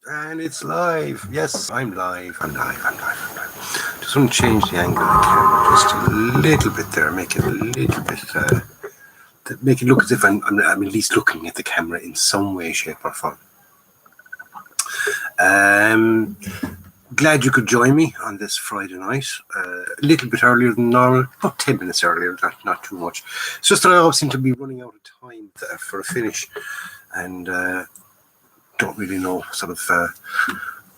And it's live. Yes, I'm live. I'm live. Just want to change the angle of the camera just a little bit there. Make it a little bit, make it look as if I'm at least looking at the camera in some way, shape or form. Glad you could join me on this Friday night. A little bit earlier than normal, about 10 minutes earlier, not too much. It's just that I always seem to be running out of time for a finish, and don't really know sort of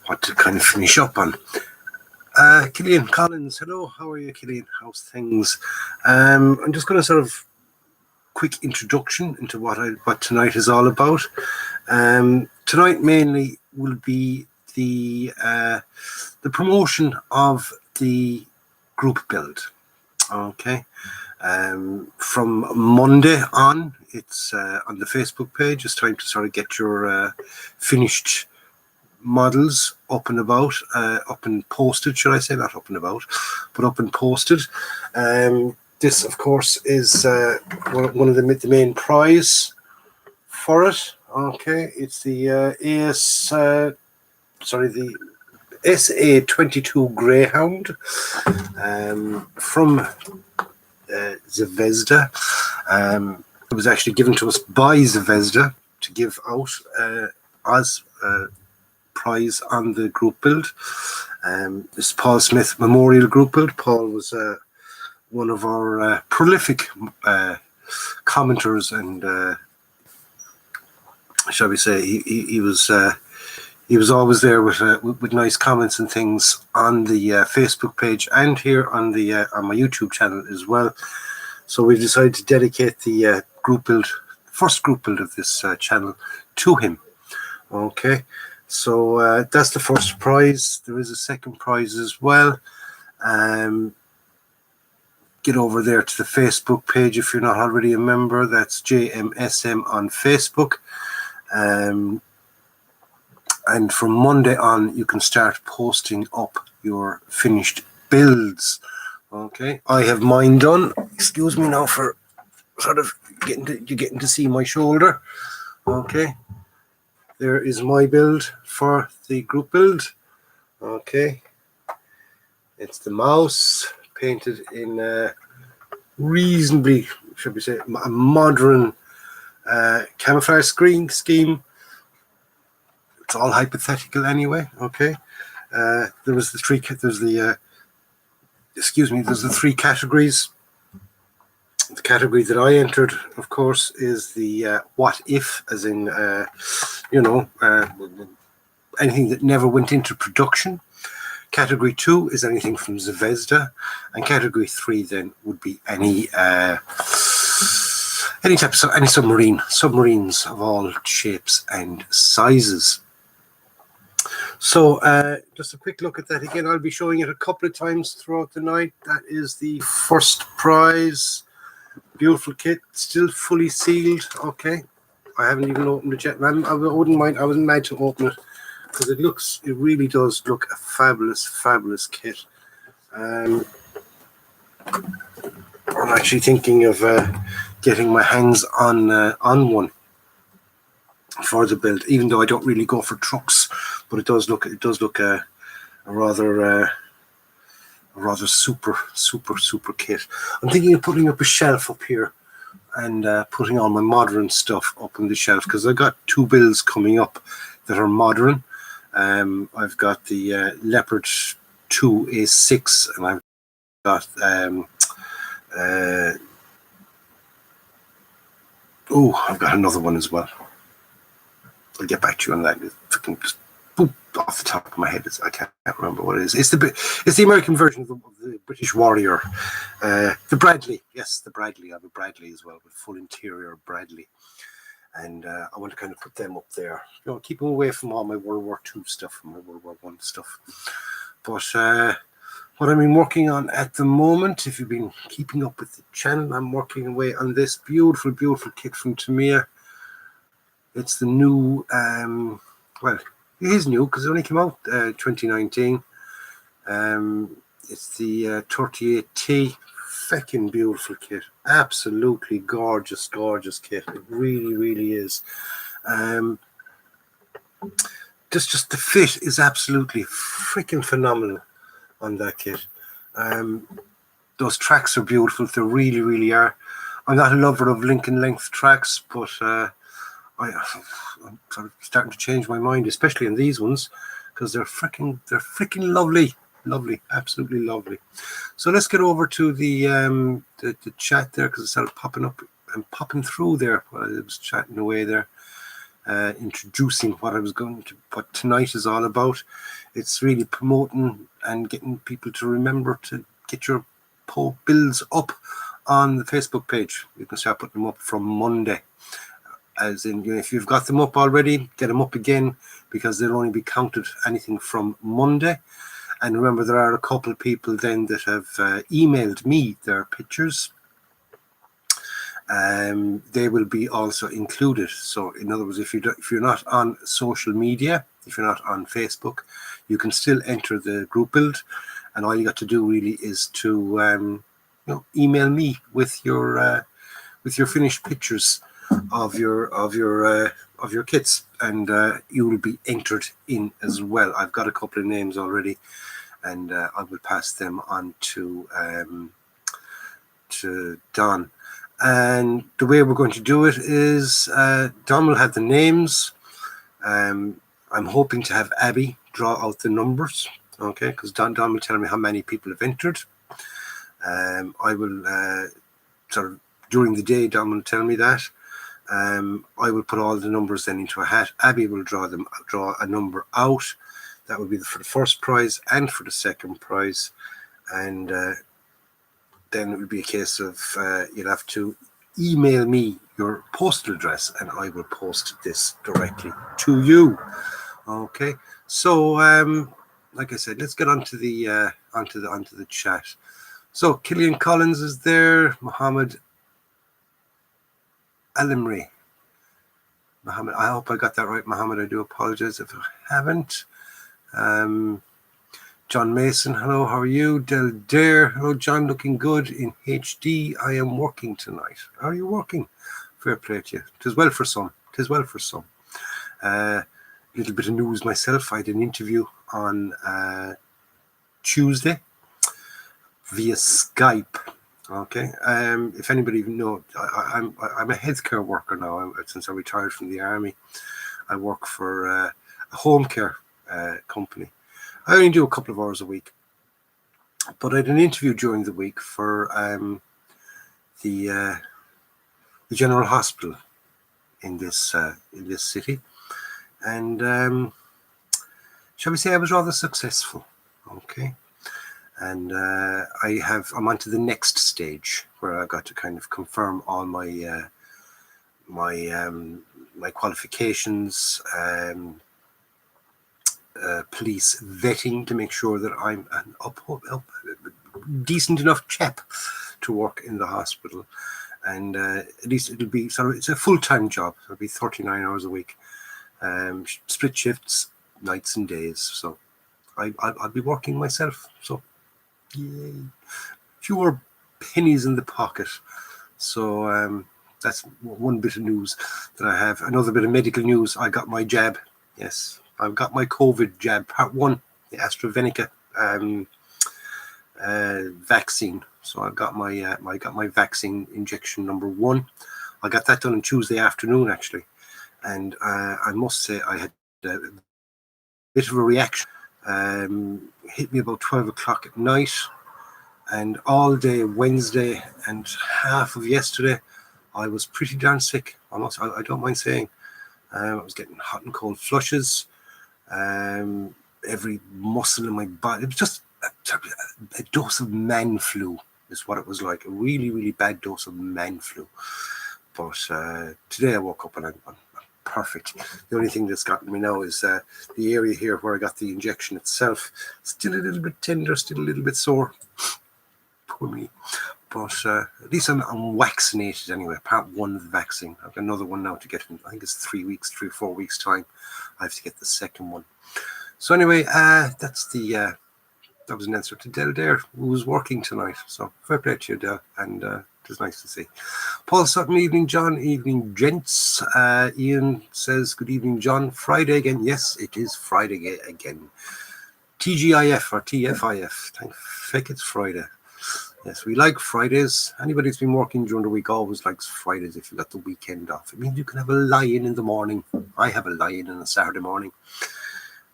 what to kind of finish up on. Killian Collins, hello, how are you, Killian? How's things? I'm just going to sort of quick introduction into what tonight is all about. Tonight mainly will be the promotion of the group build. Okay. From Monday on, it's on the Facebook page. It's time to sort of get your finished models up and about, up and posted, should I say, not up and about, but up and posted. This, of course, is one of the main prize for it. Okay, it's the the SA22 Greyhound from Zvezda. It was actually given to us by Zvezda to give out as prize on the group build. This is Paul Smith Memorial Group Build. Paul was one of our prolific commenters, and shall we say, he was always there with nice comments and things on the Facebook page and here on the on my YouTube channel as well. So we've decided to dedicate the first group build of this channel to him. Okay, so that's the first prize. There is a second prize as well. Get over there to the Facebook page if you're not already a member. That's JMSM on Facebook. And from Monday on, you can start posting up your finished builds. Okay, I have mine done. Excuse me now for sort of getting to see my shoulder. Okay, there is my build for the group build. Okay, it's the mouse painted in a reasonably, should we say, a modern camouflage scheme. It's all hypothetical anyway. Okay, there's the three categories. The category that I entered, of course, is the what if, as in anything that never went into production. Category 2 is anything from Zvezda, and category 3 then would be any submarines of all shapes and sizes. So just a quick look at that again. I'll be showing it a couple of times throughout the night. That is the first prize. Beautiful kit, still fully sealed. Okay, I haven't even opened it yet. I wouldn't mind. I wasn't mad to open it because it really does look a fabulous kit. I'm actually thinking of getting my hands on one for the build, even though I don't really go for trucks, but it does look a rather super kit. I'm thinking of putting up a shelf up here and putting all my modern stuff up on the shelf, because I got two builds coming up that are modern. I've got the Leopard 2 A6, and I've got I've got another one as well. I'll get back to you on that. Just off the top of my head, I can't remember what it is. It's the American version of the British Warrior, the Bradley. Yes, the Bradley. I have a Bradley as well, with full interior Bradley, and I want to kind of put them up there. Keep them away from all my World War II stuff and my World War I stuff. But what I've been working on at the moment, if you've been keeping up with the channel, I'm working away on this beautiful kit from Tamiya. It's the new, well, it is new because it only came out 2019. It's the 38T. Feckin' beautiful kit. Absolutely gorgeous kit. It really is. just the fit is absolutely freaking phenomenal on that kit. Those tracks are beautiful. They really, really are. I'm not a lover of Lincoln length tracks, but I'm sort of starting to change my mind, especially on these ones, because they're freaking lovely, absolutely lovely. So let's get over to the chat there, because it started popping up and popping through there while I was chatting away there, introducing what tonight is all about. It's really promoting and getting people to remember to get your bills up on the Facebook page. You can start putting them up from Monday. As in, if you've got them up already, get them up again, because they'll only be counted anything from Monday. And remember, there are a couple of people then that have emailed me their pictures. They will be also included. So in other words, if you're not on social media, if you're not on Facebook, you can still enter the group build, and all you got to do really is to email me with your finished pictures of your kits, and you will be entered in as well. I've got a couple of names already, and I will pass them on to Don. And the way we're going to do it is Don will have the names. I'm hoping to have Abby draw out the numbers, okay? Because Don will tell me how many people have entered. I will sort of during the day, Don will tell me that. I will put all the numbers then into a hat. Abby will draw a number out. That will be for the first prize and for the second prize, and then it will be a case of you'll have to email me your postal address, and I will post this directly to you. Okay. So, like I said, let's get onto the onto the chat. So, Killian Collins is there. Mohammed Alimri. Mohammed, I hope I got that right, Mohammed. I do apologize if I haven't. John Mason, hello, how are you? Del Dare, hello, John, looking good in HD. I am working tonight. Are you working? Fair play to you. Tis well for some. Tis well for some. Little bit of news myself. I had an interview on Tuesday via Skype. Okay. If anybody knows, I'm a healthcare worker now. Since I retired from the army, I work for a home care company. I only do a couple of hours a week, but I had an interview during the week for the General Hospital in this city, and shall we say I was rather successful. Okay. And I'm on to the next stage where I got to kind of confirm all my my qualifications, police vetting to make sure that I'm an decent enough chap to work in the hospital, and at least it'll be it's a full-time job. It'll be 39 hours a week, split shifts, nights and days. So I'll be working myself. So. Yay. Fewer pennies in the pocket. So that's one bit of news that I have. Another bit of medical news. I got my jab. Yes, I've got my COVID jab, part 1, the AstraZeneca vaccine. So I've got my vaccine injection number 1. I got that done on Tuesday afternoon, actually, and I must say I had a bit of a reaction. Hit me about 12 o'clock at night, and all day Wednesday and half of yesterday I was pretty darn sick. I don't mind saying. I was getting hot and cold flushes, every muscle in my body. It was just a dose of man flu is what it was like, a really, really bad dose of man flu. But today I woke up and I'm perfect. The only thing that's gotten me now is the area here where I got the injection itself. Still a little bit tender, still a little bit sore. Poor me. But at least I'm vaccinated anyway. Part 1 of the vaccine. I've got another one now to get in. I think it's 3 or 4 weeks time. I have to get the second one. So anyway, that's the that was an answer to Del Dare, who was working tonight. So fair play to you, Del, and it was nice to see. Paul Sutton, evening, John. Evening, gents. Ian says, good evening, John. Friday again. Yes, it is Friday again. TGIF or TFIF. Thank feck it's Friday. Yes, we like Fridays. Anybody who's been working during the week always likes Fridays if you got the weekend off. It means you can have a lie-in in the morning. I have a lie-in on a Saturday morning.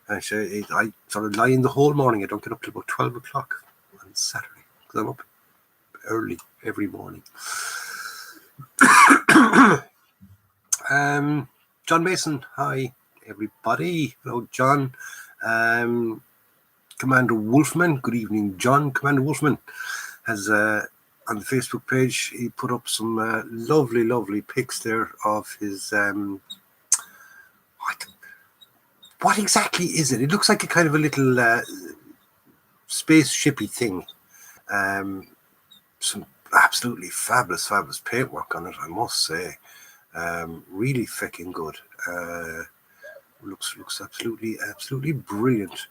Actually, I sort of lie in the whole morning. I don't get up till about 12 o'clock on Saturday because I'm up early every morning. John Mason, hi everybody. Hello, John. Commander Wolfman, good evening, John. Commander Wolfman has on the Facebook page, he put up some lovely pics there of his what exactly is it? It looks like a kind of a little spaceshipy thing. Some absolutely fabulous paintwork on it, I must say. Really fucking good. Looks absolutely brilliant.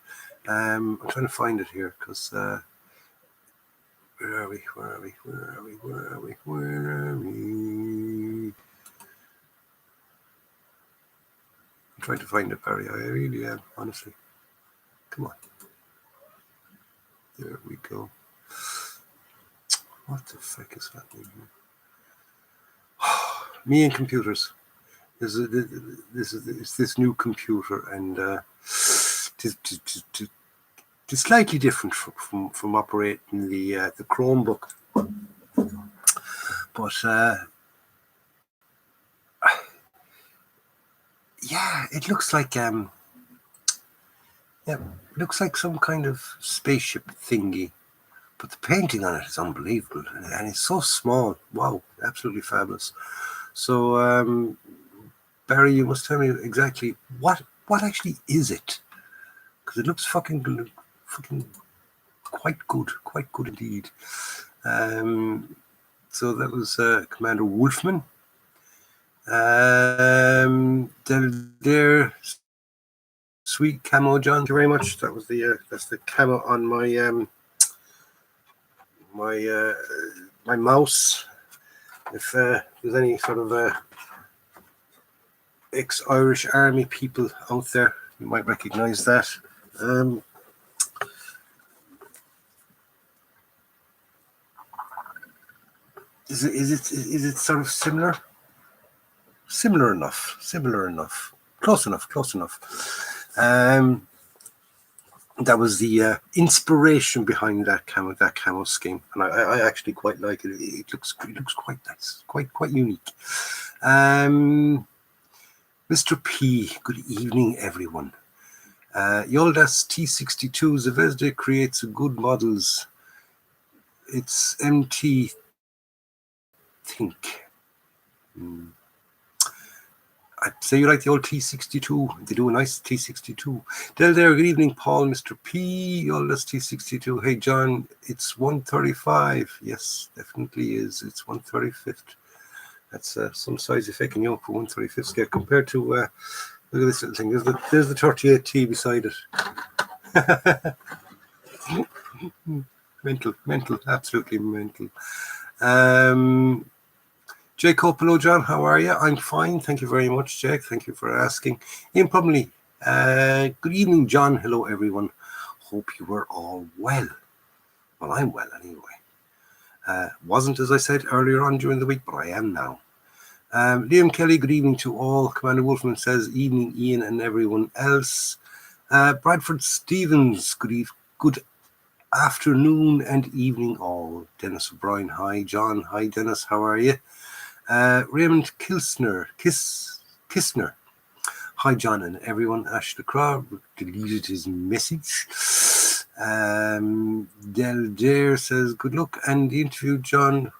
I'm trying to find it here because where are we? I'm trying to find it, Barry. I really am, honestly. Come on. There we go. What the fuck is happening here? Me and computers. This is this new computer, and it's slightly different from operating the Chromebook, but yeah, it looks like looks like some kind of spaceship thingy, but the painting on it is unbelievable, and it's so small. Wow, absolutely fabulous. So Barry, you must tell me exactly what actually is it, because it looks fucking quite good indeed. So that was Commander Wolfman. There, sweet camo, John. Thank you very much. That was the that's the camo on my my mouse. If there's any sort of ex-Irish Army people out there, you might recognise that. Is it sort of similar? Similar enough. Close enough. That was the inspiration behind that camo scheme, and I actually quite like it. It looks quite nice, quite unique. Mr. P, good evening, everyone. Yoldas T62 Zvezda creates good models. It's MT Think. I'd say you like the old T62. They do a nice T62. Del there, good evening, Paul, Mr. P. Yoldas T62. Hey, John, it's 135. Yes, definitely is. It's 135th. That's some size effect in you for 135th scale compared to look at this little thing. There's the 38T beside it. mental, absolutely mental. Jake Hello, John, how are you? I'm fine, thank you very much, Jake. Thank you for asking. Ian Plumley, good evening, John. Hello, everyone. Hope you were all well. Well, I'm well anyway. Wasn't, as I said earlier on during the week, but I am now. Liam Kelly, good evening to all. Commander Wolfman says, evening, Ian and everyone else. Bradford Stevens, good afternoon and evening all. Dennis O'Brien, hi. John, hi. Dennis, how are you? Raymond Kistner, hi, John and everyone. Ash the Crow deleted his message. Del Dare says, good luck and the interview, John.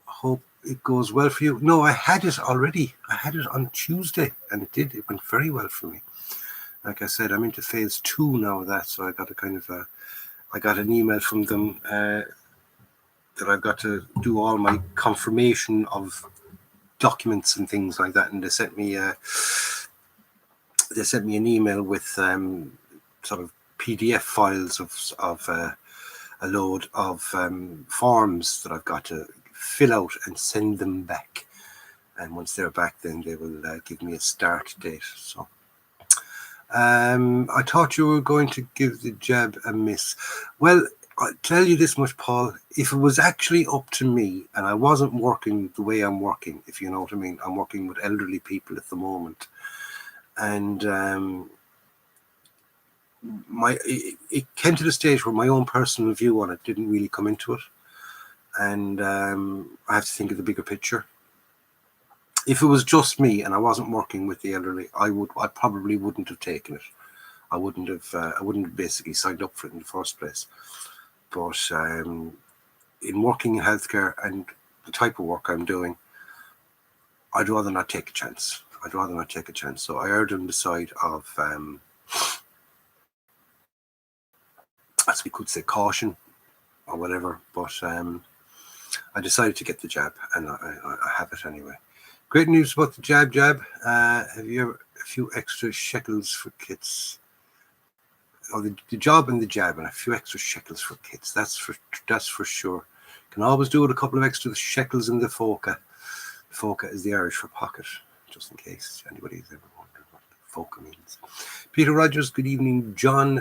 Hope it goes well for you. No, I had it already. I had it on Tuesday, and it did. It went very well for me. Like I said, I'm into phase 2 now of that, so I got a kind of I got an email from them that I've got to do all my confirmation of documents and things like that, and they sent me an email with sort of PDF files of a load of forms that I've got to fill out and send them back. And once they're back, then they will give me a start date. So I thought you were going to give the jab a miss. Well, I'll tell you this much, Paul. If it was actually up to me and I wasn't working the way I'm working, if you know what I mean, I'm working with elderly people at the moment. And it came to the stage where my own personal view on it didn't really come into it. And I have to think of the bigger picture. If it was just me and I wasn't working with the elderly, I probably wouldn't have taken it. I wouldn't have basically signed up for it in the first place. But in working in healthcare and the type of work I'm doing, I'd rather not take a chance. So I erred on the side of, as we could say, caution or whatever. But I decided to get the jab, and I have it anyway. Great news about the jab. Have you ever a few extra shekels for kits? Or the job and the jab and a few extra shekels for kits. That's for sure. Can always do with a couple of extra shekels in the foca. Foca is the Irish for pocket, just in case anybody's ever wondered what foca means. Peter Rogers, good evening. John,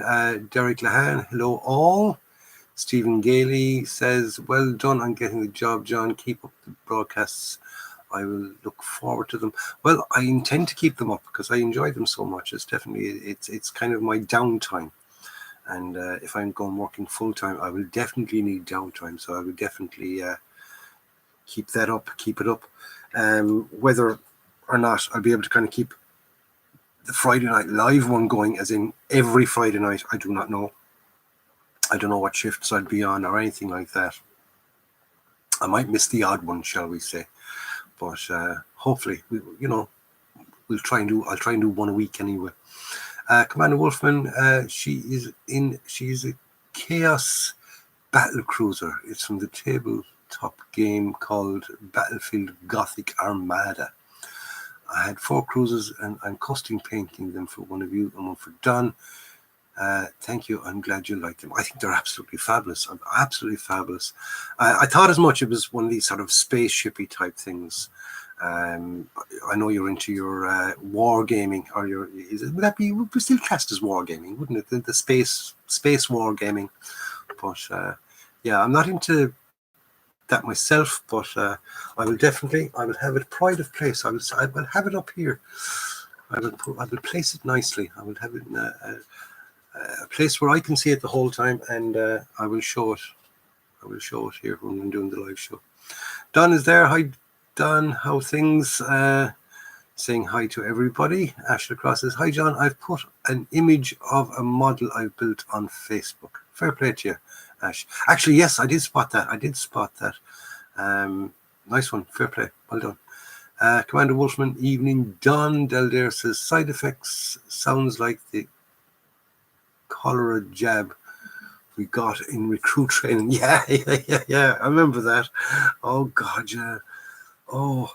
Derek Lahan, hello all. Stephen Gailey says, well done on getting the job, John. Keep up the broadcasts. I will look forward to them. Well, I intend to keep them up because I enjoy them so much. It's definitely, it's kind of my downtime. And if I'm going working full time, I will definitely need downtime. So I will definitely keep it up. Whether or not I'll be able to kind of keep the Friday night live one going, as in every Friday night, I do not know. I don't know what shifts I'll be on or anything like that. I might miss the odd one, shall we say. But hopefully, I'll try and do one a week anyway. Commander Wolfman, she's a Chaos battle cruiser. It's from the tabletop game called Battlefield Gothic Armada. I had 4 cruisers and I'm custom painting them for one of you and one for Don. Thank you. I'm glad you like them. I think they're absolutely fabulous. I thought as much. It was one of these sort of spaceshipy type things. I know you're into your war gaming, or would be still classed as war gaming, wouldn't it? The space war gaming. But yeah, I'm not into that myself. But I will have it pride of place. I will have it up here. I will place it nicely. I will have it in a place where I can see it the whole time, and I will show it. Here when I'm doing the live show. Don is there. Hi, Don. How things? Saying hi to everybody. Ashley Cross says, hi, John. I've put an image of a model I've built on Facebook. Fair play to you, Ash. Actually, yes, I did spot that. Nice one. Fair play. Well done. Commander Wolfman, evening. Don Deldare says, side effects sounds like the cholera jab we got in recruit training. Yeah. I remember that. Oh God, yeah. Oh,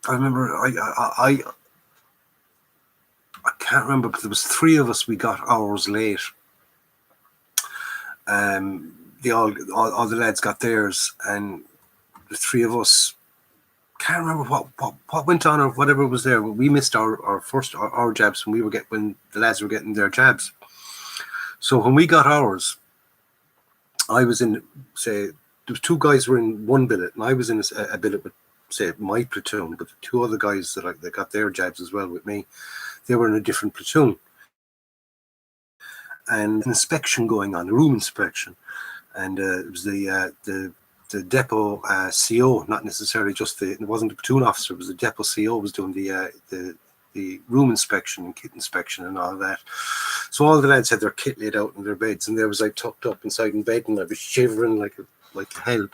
I remember. I can't remember because there was 3 of us. We got ours late. All the lads got theirs, and the 3 of us can't remember what went on or whatever was there. But we missed our jabs when the lads were getting their jabs. So when we got ours, I was in, say, there was 2 guys were in one billet, and I was in a billet with, say, my platoon, but the 2 other guys that got their jabs as well with me, they were in a different platoon. And an inspection going on, a room inspection, and it was the depot CO, not necessarily just it wasn't the platoon officer, it was the depot CO was doing the room inspection and kit inspection and all that. So all the lads had their kit laid out in their beds, and there was tucked up inside in bed, and I was shivering like hell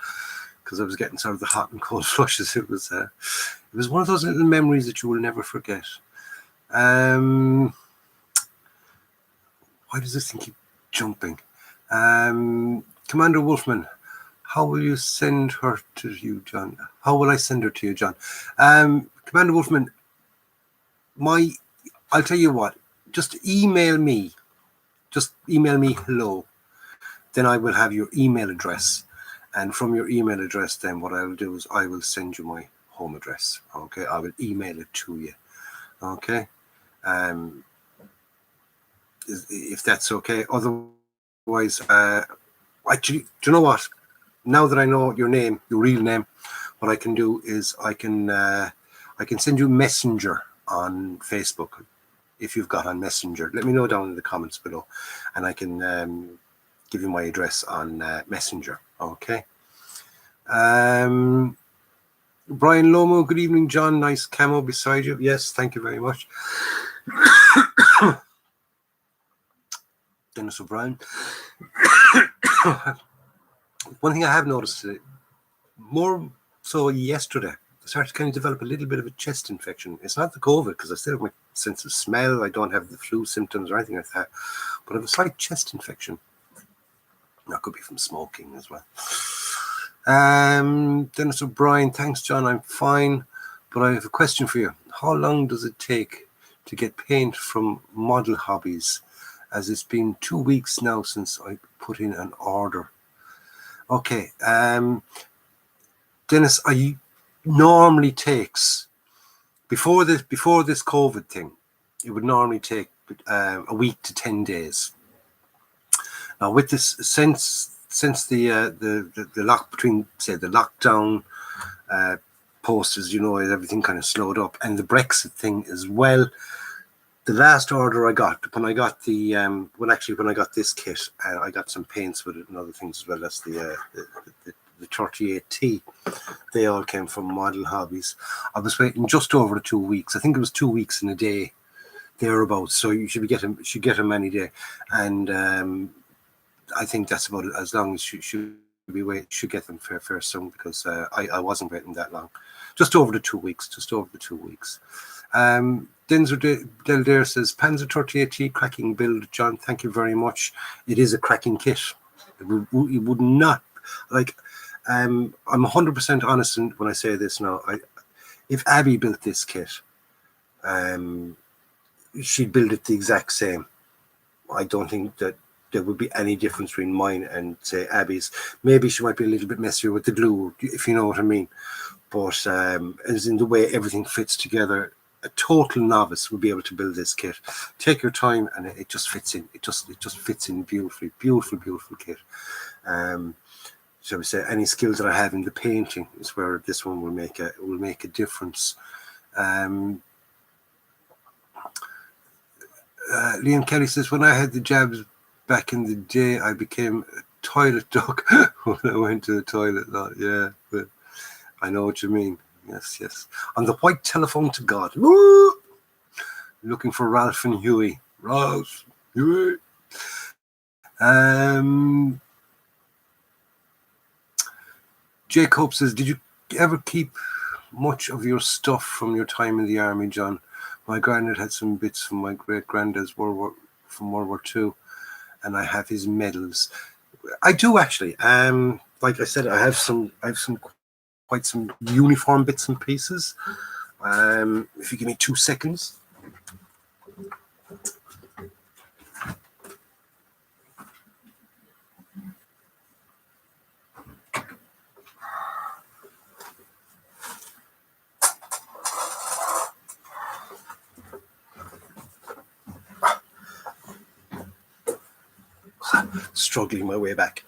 because I was getting sort of the hot and cold flushes. It was one of those little memories that you will never forget. Why does this thing keep jumping? Commander Wolfman, how will you send her to you, John? How will I send her to you, John? Commander Wolfman, I'll tell you what, just email me just email me hello. Then I will have your email address. And from your email address, then what I will do is I will send you my home address. Okay, I will email it to you. Okay, if that's okay. Otherwise, actually, do you know what? Now that I know your name, your real name, what I can do is I can send you Messenger on Facebook. If you've got on Messenger, let me know down in the comments below, and I can give you my address on Messenger. Okay. Brian Lomo, good evening, John. Nice camo beside you. Yes, thank you very much. Dennis O'Brien. One thing I have noticed today, more so yesterday, I started to kind of develop a little bit of a chest infection. It's not the COVID, because I still have my sense of smell. I don't have the flu symptoms or anything like that, but I have a slight chest infection. That could be from smoking as well. Dennis O'Brien, thanks, John. I'm fine, but I have a question for you. How long does it take to get paint from Model Hobbies, as it's been 2 weeks now since I put in an order? Okay, Dennis, normally takes, before this COVID thing, it would normally take a week to 10 days. Now with this, since the lock between, say, the lockdown posters, everything kind of slowed up, and the Brexit thing as well. The last order I got, when I got the when I got this kit, I got some paints with it and other things as well. That's the 38T. They all came from Model Hobbies. I was waiting just over the 2 weeks. I think it was 2 weeks in a day, thereabouts. So you should get them any day, and I think that's about it. As long as you should get them fair soon, because I wasn't waiting that long. Just over the 2 weeks. Denzer Del Dare says, Panzer 38T cracking build, John. Thank you very much. It is a cracking kit. It would not, like, I'm 100% honest when I say this now. If Abby built this kit, she'd build it the exact same. I don't think that there would be any difference between mine and, say, Abby's. Maybe she might be a little bit messier with the glue, if you know what I mean. But as in the way everything fits together, a total novice would be able to build this kit. Take your time, and it just fits in. It just fits in beautifully. Beautiful kit. Shall we say, any skills that I have in the painting is where this one will make a difference. Liam Kelly says, when I had the jabs back in the day, I became a toilet duck when I went to the toilet. Yeah, but I know what you mean. Yes. On the white telephone to God. Woo! Looking for Ralph and Huey. Ralph, Huey. Jacob says, did you ever keep much of your stuff from your time in the army, John? My granddad had some bits from my great-granddad's from World War II, and I have his medals. I do, actually. Like I said, I have quite some uniform bits and pieces. If you give me 2 seconds. Struggling my way back.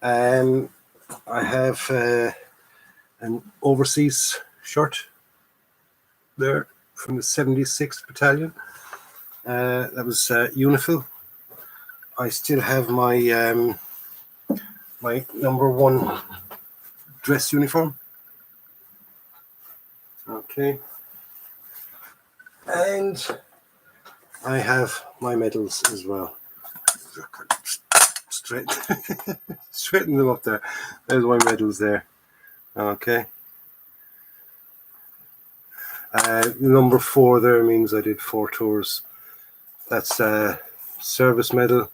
I have an overseas shirt there from the 76th Battalion. That was UNIFIL. I still have my my #1 dress uniform. Okay. And I have my medals as well. Straighten them up there. There's my medals there. Okay. Number 4 there means I did 4 tours. That's service medal,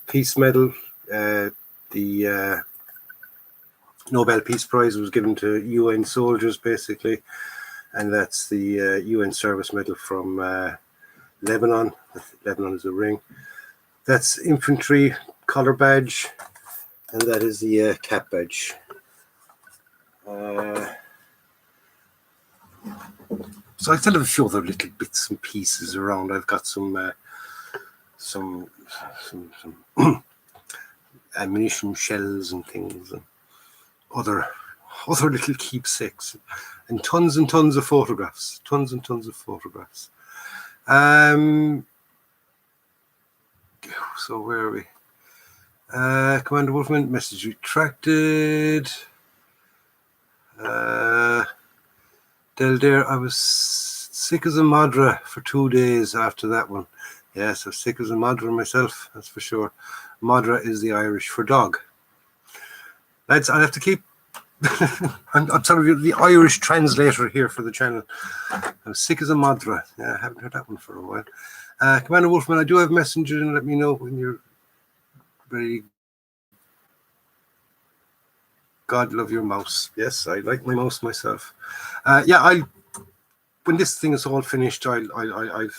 peace medal. The Nobel Peace Prize was given to UN soldiers, basically, and that's the UN service medal from Lebanon. Lebanon is a ring. That's infantry color badge, and that is the cap badge. So I still have a few other little bits and pieces around. I've got some ammunition shells and things, and other little keepsakes, and tons of photographs. Tons and tons of photographs. So where are we? Commander Wolfman, message retracted. Del Dare, I was sick as a madra for 2 days after that one. Yes, I was sick as a madra myself, that's for sure. Madra is the Irish for dog. Lads, I'll have to keep... I'm sort of the Irish translator here for the channel. I was sick as a madra. Yeah, I haven't heard that one for a while. Commander Wolfman, I do have Messenger, and let me know when you're ready. God love your mouse. Yes, I like my mouse myself. Yeah, when this thing is all finished, I'll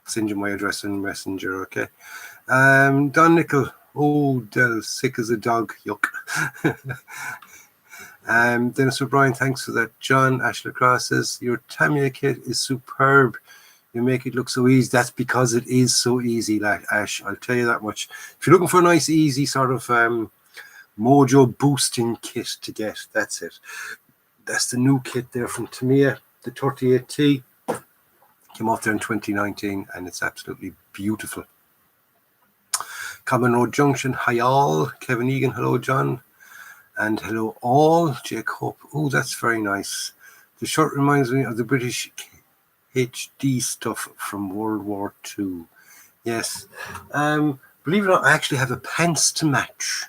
send you my address in Messenger. Okay. Don Nickel. Oh, Del, sick as a dog. Yuck. Dennis O'Brien, thanks for that. John Ashler Cross says your Tamiya kit is superb. You make it look so easy. That's because it is so easy, like Ash. I'll tell you that much. If you're looking for a nice, easy sort of mojo boosting kit to get, that's it. That's the new kit there from Tamiya, the 38T. Came off there in 2019, and it's absolutely beautiful. Common Road Junction, hi all. Kevin Egan, hello John. And hello all. Jake Hope. Oh, that's very nice. The shirt reminds me of the British HD stuff from World War II. Yes. Believe it or not, I actually have a pants to match.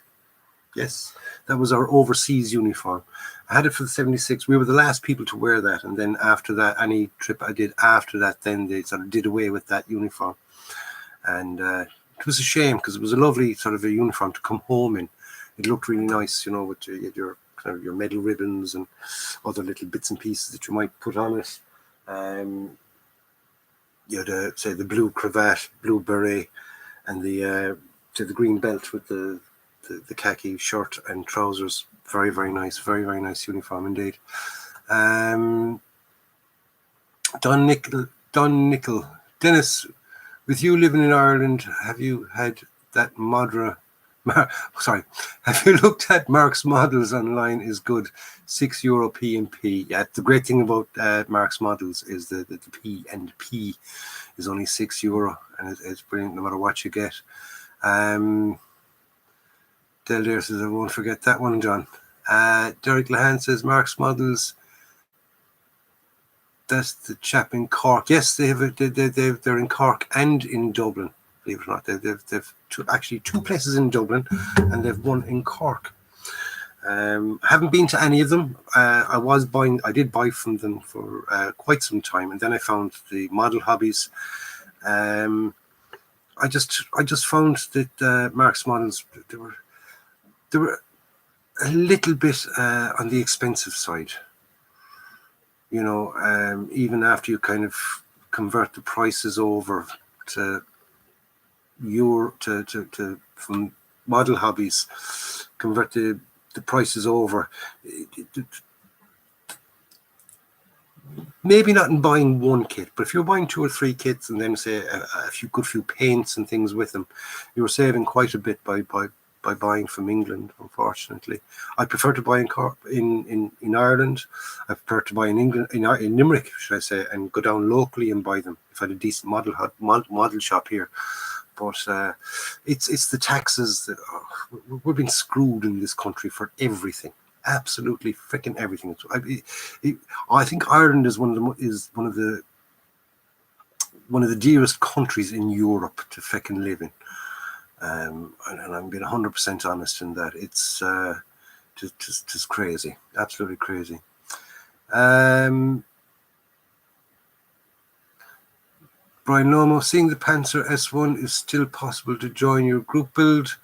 Yes, that was our overseas uniform. I had it for the 76. We were the last people to wear that. And then after that, any trip I did after that, then they sort of did away with that uniform. And it was a shame because it was a lovely sort of a uniform to come home in. It looked really nice, you know, with your kind of your medal ribbons and other little bits and pieces that you might put on it. You had, say, the blue cravat, blue beret, and the green belt with the khaki shirt and trousers. Very, very nice. Very, very nice uniform indeed. Don Nickel. Dennis, with you living in Ireland, have you had that Madra? Have you looked at Mark's Models online? Is good. €6 P and P. Yeah, the great thing about Mark's Models is the P and P is only €6, and it's brilliant no matter what you get. Del Dare says I won't forget that one, John. Derek Lahan says Mark's Models. That's the chap in Cork. Yes, they're in Cork and in Dublin. Believe it or not, they've actually two places in Dublin, and they've one in Cork. I haven't been to any of them. I did buy from them for quite some time, and then I found the model Hobbies. I just found that Mark's Models they were a little bit on the expensive side. You know, even after you kind of convert the prices over to from model Hobbies, convert the prices over. Maybe not in buying one kit, but if you're buying 2 or 3 kits and then say a few paints and things with them, you're saving quite a bit by buying from England. Unfortunately, I prefer to buy in Ireland. I prefer to buy in England, in Limerick, should I say, and go down locally and buy them if I had a decent model shop here. But it's the taxes that we've been screwed in this country for everything, absolutely freaking everything. I think Ireland is one of the dearest countries in Europe to freaking live in. And I'm being 100% honest in that. It's just crazy, absolutely crazy. Brian Lomo, seeing the Panzer S1 is still possible to join your group build.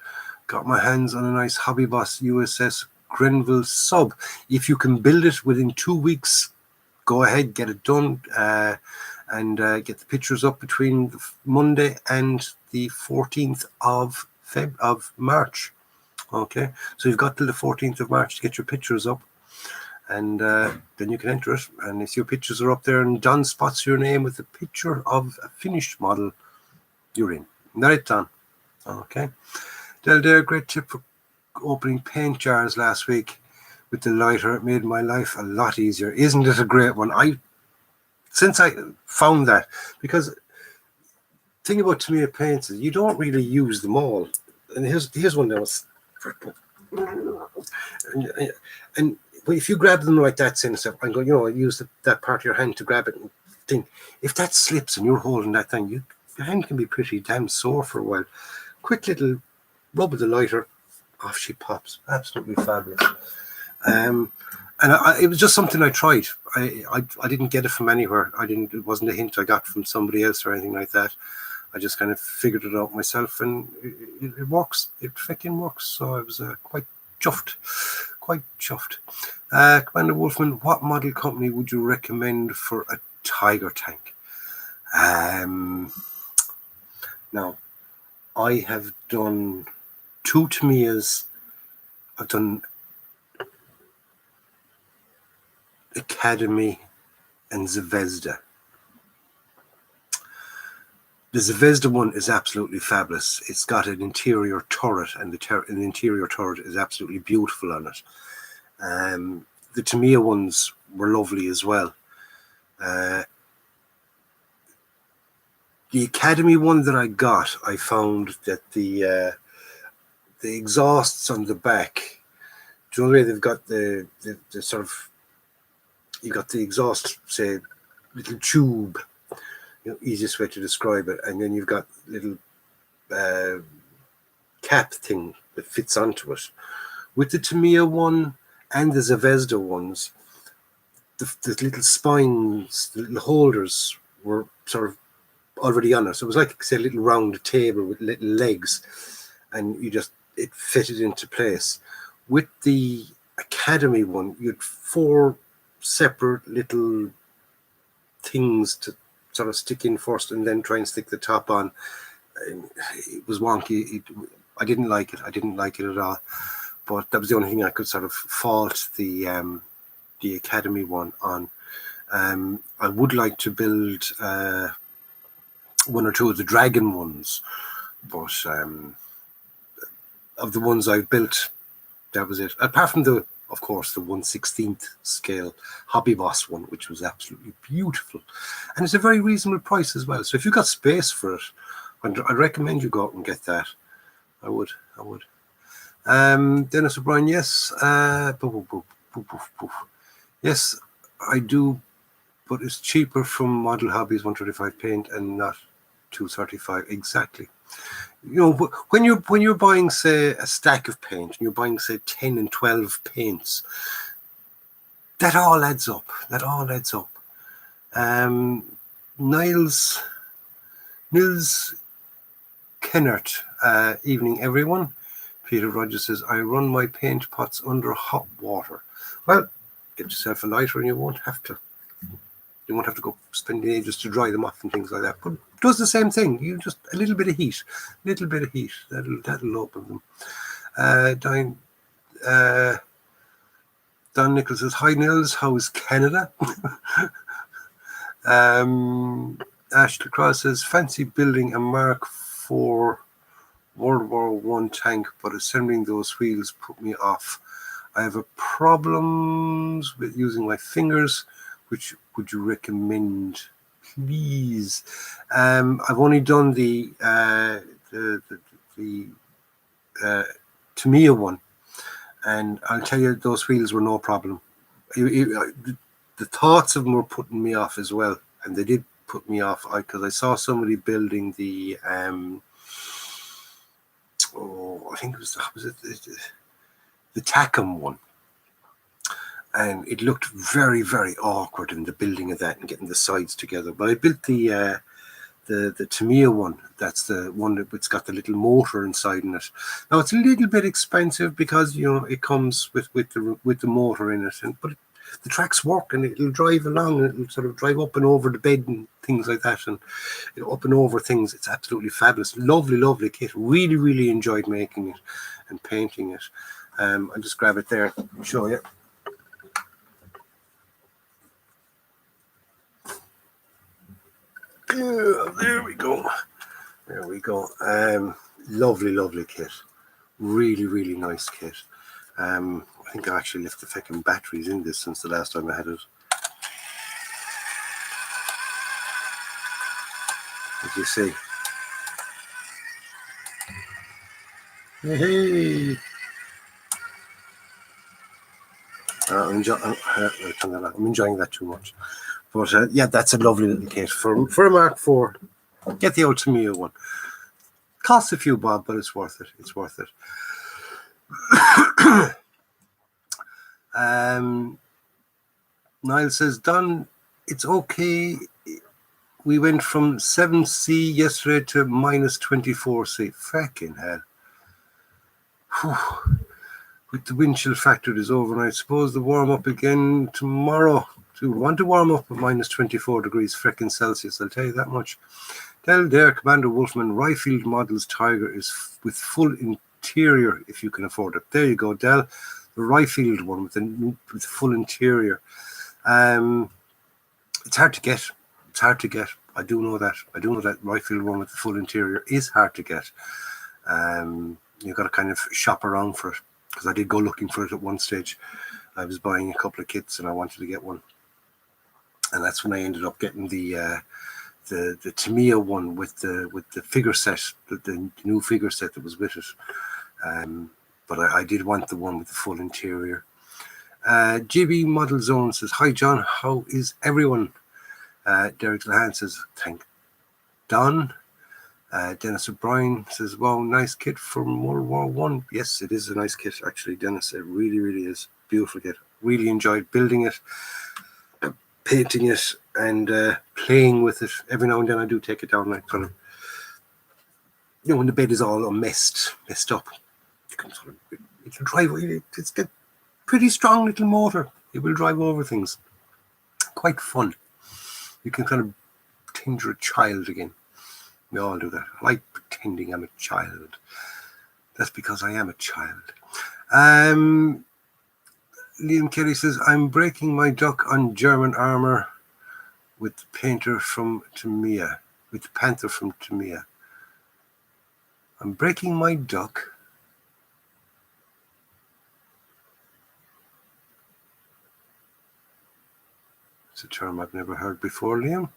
Got my hands on a nice Hobby Boss USS Grenville sub. If you can build it within 2 weeks, go ahead, get it done, and get the pictures up between Monday and the 14th of March. Okay, so you've got till the 14th of March to get your pictures up, and then you can enter it. And if your pictures are up there and Don spots your name with a picture of a finished model, you're in. Right, Don? Okay. Del Dare, great tip for opening paint jars last week with the lighter. It made my life a lot easier. Isn't it a great one? Since I found that, because thing about Tamiya paints is you don't really use them all. And here's one that was, and if you grab them like that, saying stuff, I'm going, use that part of your hand to grab it and think. If that slips and you're holding that thing, your hand can be pretty damn sore for a while. Quick little rub of the lighter, off she pops. Absolutely fabulous. And it was just something I tried. I didn't get it from anywhere. It wasn't a hint I got from somebody else or anything like that. I just kind of figured it out myself, and it works. It freaking works. So I was quite chuffed. Commander Wolfman, what model company would you recommend for a Tiger tank? Now, I have done 2 Tamiyas. I've done Academy and Zvezda. The Zvezda one is absolutely fabulous. It's got an interior turret, and the interior turret is absolutely beautiful on it. The Tamiya ones were lovely as well. The Academy one that I got, I found that the exhausts on the back, do you know the way they've got the sort of, you've got the exhaust, say, little tube, easiest way to describe it, and then you've got little cap thing that fits onto it. With the Tamiya one and the Zvezda ones, the little spines, the little holders were sort of already on it. So it was like, say, a little round table with little legs, and it fitted into place. With the Academy one, you had 4 separate little things to sort of stick in first and then try and stick the top on. It was wonky. I didn't like it. I didn't like it at all. But that was the only thing I could sort of fault the Academy one on. I would like to build 1 or 2 of the Dragon ones, but of the ones I've built, that was it. Apart from of course, the 1/16th scale Hobby Boss one, which was absolutely beautiful. And it's a very reasonable price as well. So if you've got space for it, I'd recommend you go out and get that. I would. Dennis O'Brien, yes. Yes, I do, but it's cheaper from Model Hobbies 135 paint and not 235. Exactly. When you're buying, say, a stack of paint, and you're buying, say, 10 and 12 paints, that all adds up. Niles Kennert, evening everyone. Peter Rogers says, I run my paint pots under hot water. Well, get yourself a lighter and you won't have to. You won't have to go spending ages to dry them off and things like that. But it does the same thing. You just a little bit of heat. That'll open them. Don Nichols says, hi Nils, how is Canada? Ashley Cross says, fancy building a Mark IV World War I tank, but assembling those wheels put me off. I have problems with using my fingers. Which would you recommend, please? I've only done the Tamiya one, and I'll tell you, those wheels were no problem. The thoughts of them were putting me off as well, and they did put me off because I saw somebody building the I think it was the Tacom one. And it looked very, very awkward in the building of that and getting the sides together. But I built the Tamiya one. That's the one that's got the little motor inside in it. Now it's a little bit expensive because it comes with the motor in it, but the tracks work, and it'll drive along, and it'll sort of drive up and over the bed and things like that, and up and over things. It's absolutely fabulous. Lovely kit. Really, really enjoyed making it and painting it. I'll just grab it there and show you. There we go. Lovely kit. Really, really nice kit. I think I actually left the fucking batteries in this since the last time I had it. As you see. Hey. I'm enjoying that too much. But yeah, that's a lovely little kit for a Mark IV. Get the old Tamiya one. Costs a few bob, but it's worth it. It's worth it. Niall says, Don, it's okay. We went from 7C yesterday to minus 24C. Fucking hell. Whew. With the wind chill factor is over, and I suppose the warm up again tomorrow. So we want to warm up at minus 24 degrees frickin' Celsius, I'll tell you that much. Tell there, Commander Wolfman, Ryfield Models Tiger is with full interior if you can afford it. There you go, Del. The Ryfield one with full interior. It's hard to get. It's hard to get. I do know that. I do know that Ryfield one with the full interior is hard to get. You've got to kind of shop around for it, because I did go looking for it at one stage. I was buying a couple of kits and I wanted to get one, and that's when I ended up getting the Tamiya one with the figure set, the new figure set that was with it. But I did want the one with the full interior. GB Model Zone says, hi John, how is everyone? Derek Lahan says, thank Don. Dennis O'Brien says, wow, nice kit from World War One. Yes, it is a nice kit, actually, Dennis. It really, really is. Beautiful kit. Really enjoyed building it, painting it, and playing with it. Every now and then I do take it down, like kind of, when the bed is all messed up. You can sort of, it'll drive. It's got pretty strong little motor. It will drive over things. Quite fun. You can kind of pretend you're a child again. We all do that. I like pretending I'm a child. That's because I am a child. Liam Kelly says, I'm breaking my duck on German armor with the painter from Tamiya. With the panther from Tamiya. I'm breaking my duck. It's a term I've never heard before, Liam.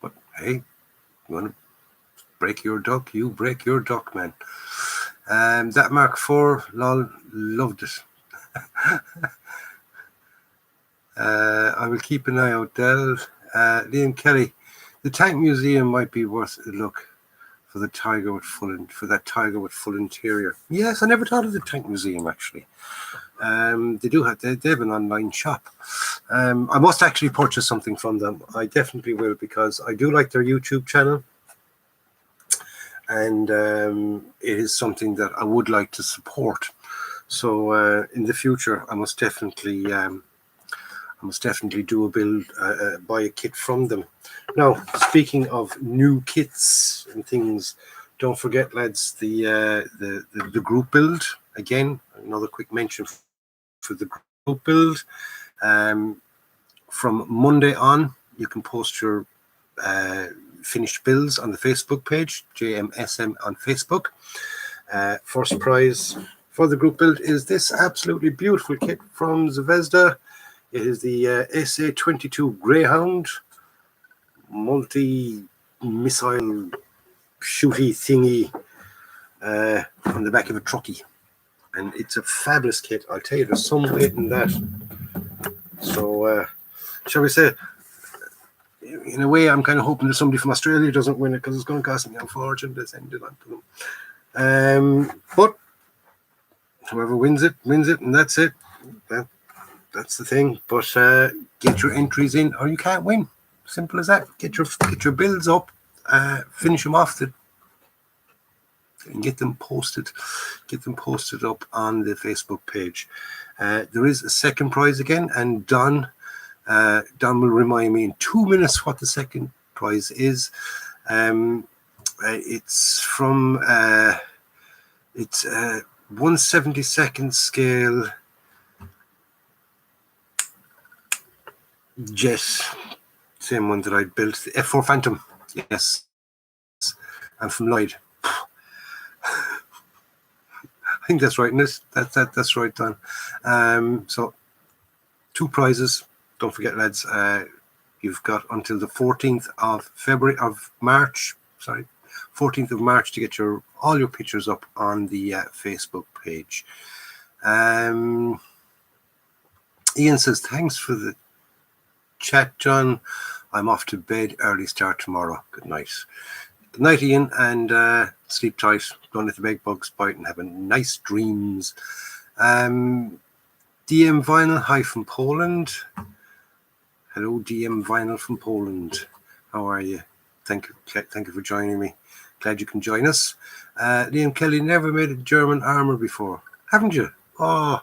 But hey, you want to break your duck, you break your duck, man. That Mark IV, lol, loved it. I will keep an eye out, Del. Liam Kelly, the Tank Museum might be worth a look for the tiger with full interior. Yes, I never thought of the Tank Museum actually. They have an online shop. I must actually purchase something from them. I definitely will, because I do like their YouTube channel. And it is something that I would like to support. So in the future, I must definitely do a build, buy a kit from them. Now, speaking of new kits and things, don't forget, lads, the group build. Again, another quick mention for the group build. From Monday on, you can post your finished builds on the Facebook page, JMSM on Facebook. First prize for the group build is this absolutely beautiful kit from Zvezda. It is the SA-22 Greyhound multi-missile shooty thingy on the back of a truckie, and it's a fabulous kit. I'll tell you, there's some weight in that. So shall we say, in a way, I'm kind of hoping that somebody from Australia doesn't win it, because it's going to cost me a fortune to send it on to them. But whoever wins it, and that's it. That's the thing. But get your entries in, or you can't win. Simple as that. Get your builds up, finish them off. and get them posted up on the Facebook page. There is a second prize again, and Don will remind me in 2 minutes what the second prize is. It's from 1/72nd scale jet, same one that I built, the F4 Phantom. Yes, and from Lloyd. I think that's right, isn't it? That's right, Don. So 2 prizes. Don't forget, lads. You've got until the 14th of March. 14th of March to get all your pictures up on the Facebook page. Ian says, thanks for the chat, John. I'm off to bed. Early start tomorrow. Good night. Good night, Ian, and sleep tight. Don't let the bed bugs bite, and have a nice dreams. DM Vinyl, hi from Poland. Hello, DM Vinyl from Poland. How are you? Thank you for joining me. Glad you can join us. Liam Kelly, never made a German armor before, haven't you? Oh,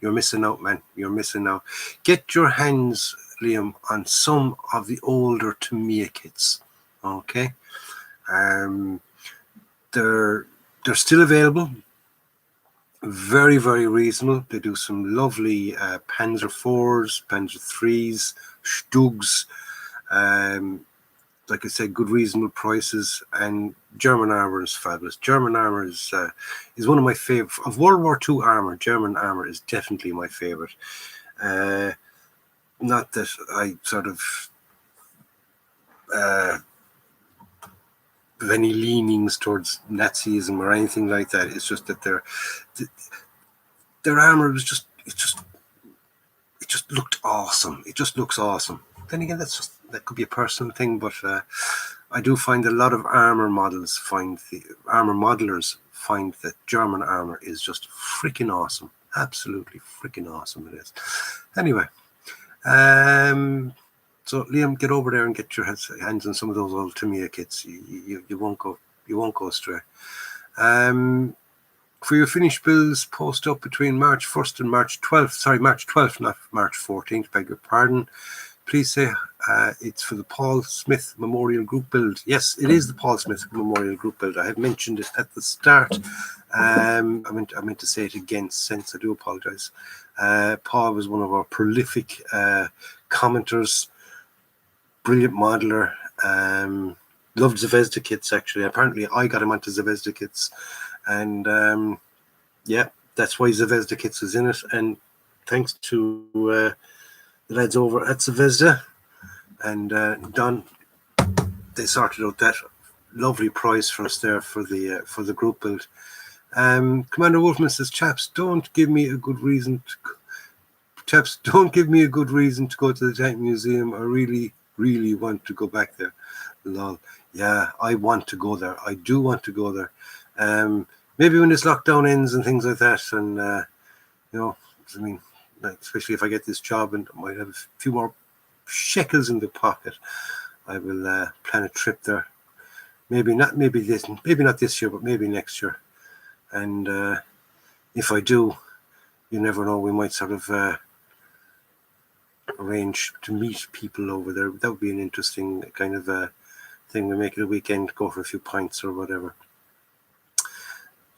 you're missing out, man. You're missing out. Get your hands, Liam, on some of the older Tamiya kits. Okay. They're still available. Very, very reasonable. They do some lovely Panzer 4s, Panzer 3s, Stugs. Like I said, good reasonable prices, and German armor is fabulous. German armor is one of my favorite of World War II armor. German armor is definitely my favorite. Not that I sort of have any leanings towards Nazism or anything like that. It's just that their armor was just looked awesome. It just looks awesome. Then again, that could be a personal thing, but I do find a lot of armor modelers find that German armor is just freaking awesome. Absolutely freaking awesome it is. Anyway, so Liam, get over there and get your hands on some of those old Tamiya kits. You won't go astray. For your finished bills, post up between March 1st and March 12th. Sorry, March 12th, not March 14th. Beg your pardon. Please say it's for the Paul Smith Memorial Group build. Yes, it is the Paul Smith Memorial Group build. I had mentioned it at the start. I meant to say it again since. I do apologize. Paul was one of our prolific commenters, brilliant modeler. Loved Zvezda kits, actually. Apparently, I got him onto Zvezda kits. And yeah, that's why Zvezda kits is in it. And thanks to the lads over at Zvezda and Don, they sorted out that lovely prize for us there for the group build. Commander Wolfman says, chaps, don't give me a good reason to go to the Tank Museum. I really, really want to go back there. Lol. Yeah, I want to go there. I do want to go there. Maybe when this lockdown ends and things like that, and especially if I get this job and I might have a few more shekels in the pocket, I will plan a trip there. Maybe not this year, but maybe next year. And if I do, you never know, we might sort of arrange to meet people over there. That would be an interesting kind of thing. We make it a weekend, go for a few pints or whatever.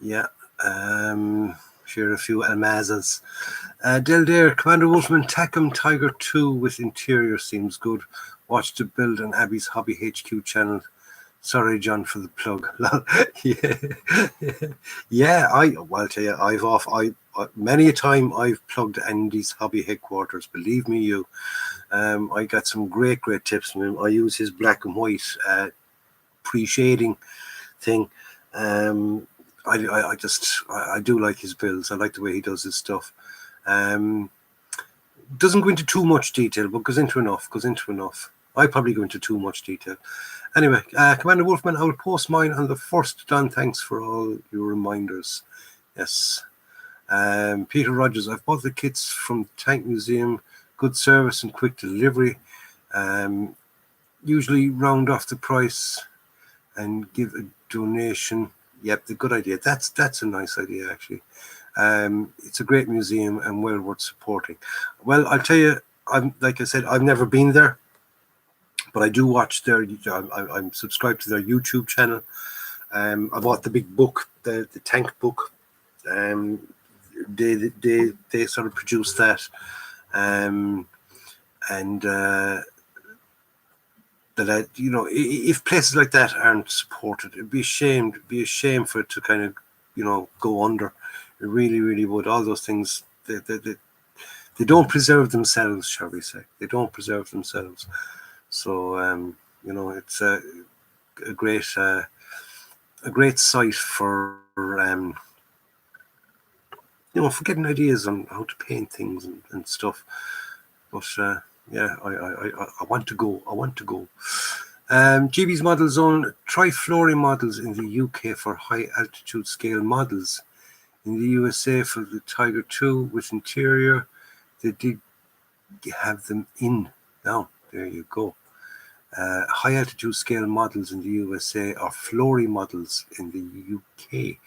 Yeah. Share a few almazas. Del Dare, Commander Wolfman, Tacom Tiger 2 with interior seems good. Watch the build on Abby's Hobby HQ channel. Sorry, John, for the plug. Yeah. I'll tell you, many a time I've plugged Andy's Hobby headquarters. Believe me, you. I got some great tips from him. I use his black and white pre-shading thing. I do like his builds. I like the way he does his stuff. Doesn't go into too much detail, but goes into enough. I probably go into too much detail. Anyway, Commander Wolfman, I will post mine on the 1st. Don, thanks for all your reminders. Yes. Peter Rogers, I've bought the kits from Tank Museum. Good service and quick delivery. Usually round off the price and give a donation. Yep, the good idea. That's a nice idea, actually. It's a great museum and well worth supporting. Well, I'll tell you, like I said, I've never been there, but I do watch their. I'm subscribed to their YouTube channel. I bought the big book, the tank book. They sort of produce that, and that if places like that aren't supported, it'd be a shame. It'd be a shame for it to kind of go under. It really, really would. All those things they don't preserve themselves, shall we say? They don't preserve themselves. So it's a great site for for getting ideas on how to paint things and stuff. But yeah, I want to go. I want to go. GB's Model Zone, try flooring models in the UK for high altitude scale models. In the USA for the Tiger 2 with interior, they did have them in. Now, there you go. High altitude scale models in the USA are flooring models in the UK.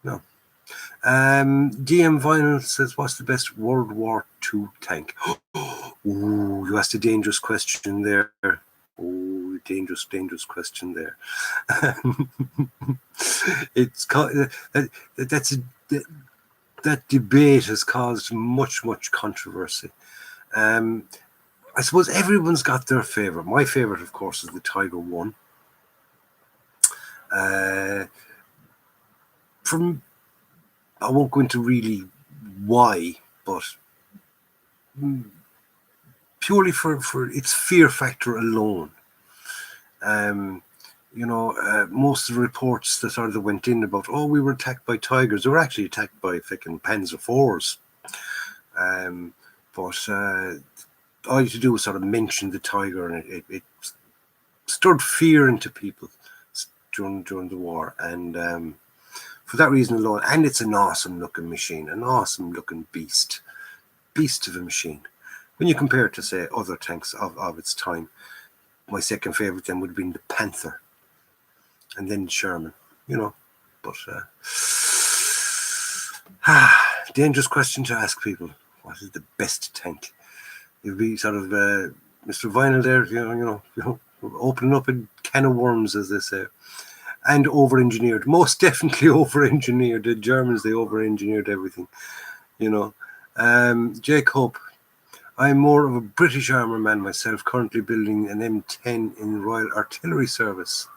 No. DM Vinyl says, what's the best World War II tank? Ooh, you asked a dangerous question there. Oh, dangerous question there. It's that debate has caused much controversy. I suppose everyone's got their favorite. My favorite, of course, is the Tiger 1. I won't go into really why, but purely for its fear factor alone. Most of the reports that went in about, we were attacked by tigers, they were actually attacked by fucking Panzer IVs. But all you had to do was sort of mention the tiger, and it stirred fear into people during the war. And for that reason alone, and it's an awesome looking machine, an awesome looking beast of a machine. When you compare it to, say, other tanks of its time, my second favorite then would have been the Panther, and then Sherman, But dangerous question to ask people. What is the best tank? You'd be sort of Mr. Vinyl there, opening up a can of worms, as they say. And over-engineered, most definitely over-engineered. The Germans, they over-engineered everything, Jake Hope, I'm more of a British armour man myself, currently building an M10 in Royal Artillery Service.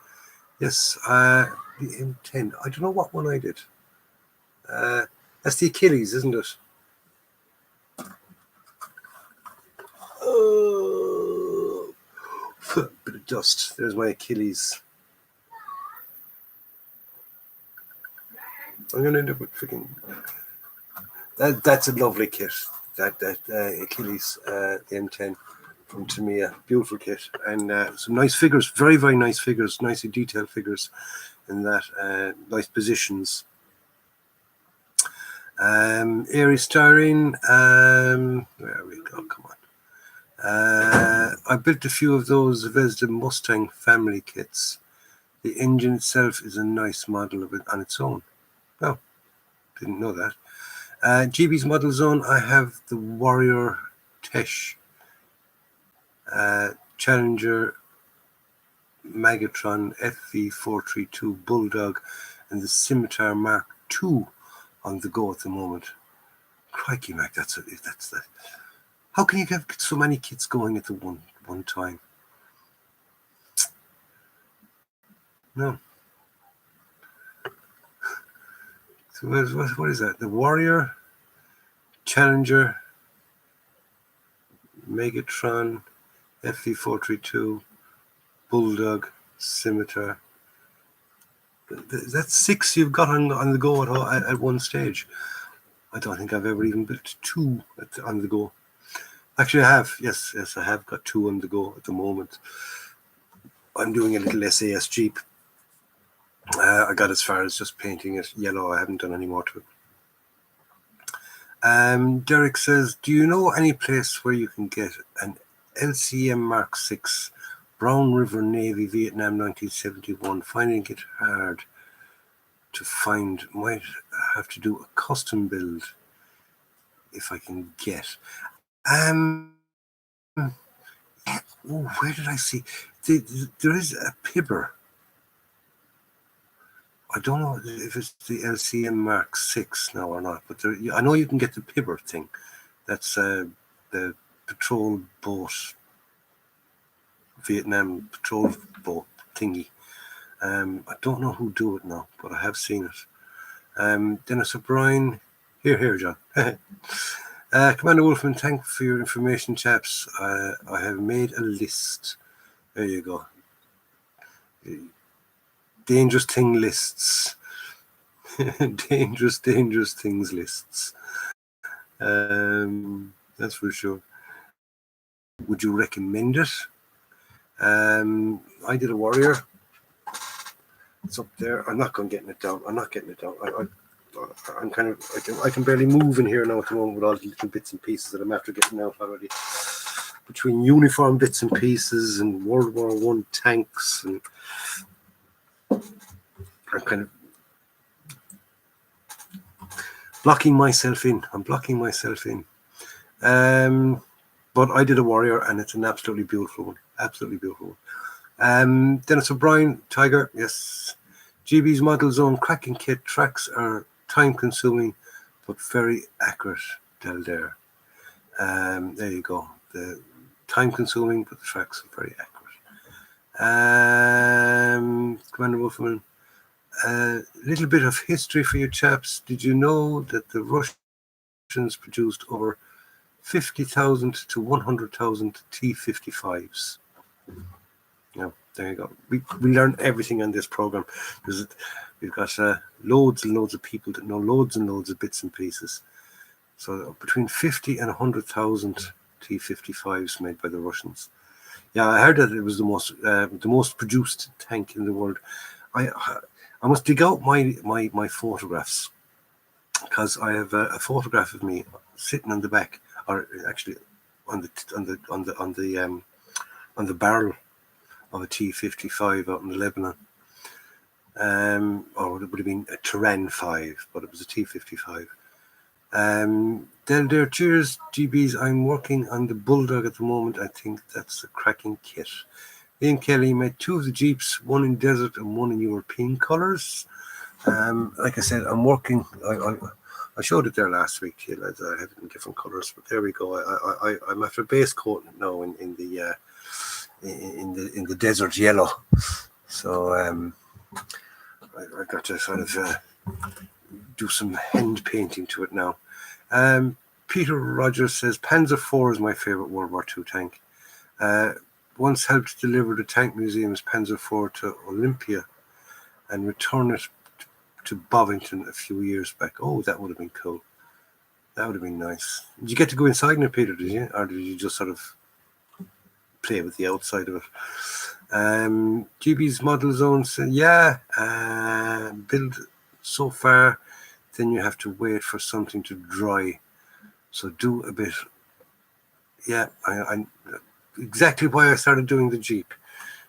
Yes, the M10. I don't know what one I did. That's the Achilles, isn't it? Oh, bit of dust. There's my Achilles. I'm going to end up with freaking... That's a lovely kit. That Achilles, the M10 from Tamiya. Beautiful kit. And some nice figures. Very, very nice figures. Nicely detailed figures in that. Nice positions. Aries Styrene. There we go. Come on. I built a few of those Vesda Mustang family kits. The engine itself is a nice model of it on its own. Oh, didn't know that. GB's Model Zone, I have the Warrior Tesh, Challenger, Megatron, FV432, Bulldog, and the Scimitar Mark II on the go at the moment. Crikey, Mac, that's that. How can you have so many kits going at the one time? No. So what is that? The Warrior, Challenger, Megatron, FV432, Bulldog, Scimitar. That's 6 you've got on the go at one stage. I don't think I've ever even built 2 on the go. Actually, I have. Yes, I have got 2 on the go at the moment. I'm doing a little SAS Jeep. I got as far as just painting it yellow. I haven't done any more to it. Derek says, do you know any place where you can get an LCM Mark 6 Brown River Navy, Vietnam, 1971. Finding it hard to find. Might have to do a custom build if I can get. Where did I see? There is a Pibber. I don't know if it's the LCM Mark 6 now or not, but I know you can get the Pibber thing. That's the patrol boat, Vietnam patrol boat thingy. I don't know who do it now, but I have seen it. Dennis O'Brien, here, John. Commander Wolfman, thank you for your information, chaps. I have made a list. There you go. Dangerous thing lists. dangerous things lists. That's for sure. Would you recommend it? I did a warrior. It's up there. I'm not going getting it down. I'm not getting it down. I'm kind of. I can barely move in here now at the moment with all the little bits and pieces that I'm after getting out already. Between uniform bits and pieces and World War I tanks, and I'm kind of blocking myself in. I'm blocking myself in. But I did a warrior, and it's an absolutely beautiful one. Absolutely beautiful one. Dennis O'Brien, Tiger, yes. GB's Model Zone cracking kit. Tracks are time-consuming, but very accurate. Del there. There you go. The time-consuming, but the tracks are very accurate. Commander Wolfman, a little bit of history for you chaps. Did you know that the Russians produced over 50,000 to 100,000 T-55s? Yeah, there you go. We learn everything on this program. We've got loads and loads of people that know loads and loads of bits and pieces. So between 50 and 100,000 T-55s made by the Russians. Yeah, I heard that it was the most produced tank in the world. I must dig out my photographs, because I have a photograph of me sitting on the back, or actually on the barrel of a T-55 out in Lebanon. Or it would have been a Terran 5, but it was a T-55. Del there, cheers, GBs. I'm working on the Bulldog at the moment. I think that's a cracking kit. Ian Kelly made 2 of the Jeeps, one in desert and one in European colours. Like I said, I'm working. I showed it there last week to you, lads. I have it in different colours, but there we go. I'm after base coating it now in the desert yellow. So I got to sort of do some hand painting to it now. Peter Rogers says Panzer IV is my favourite World War II tank. Once helped deliver the Tank Museum's Panzer IV to Olympia and return it to Bovington a few years back. Oh, that would have been cool. That would have been nice. Did you get to go inside in it, Peter, did you? Or did you just sort of play with the outside of it? GB's Model Zone said, yeah, build so far, then you have to wait for something to dry. So do a bit. Yeah, I exactly why I started doing the Jeep.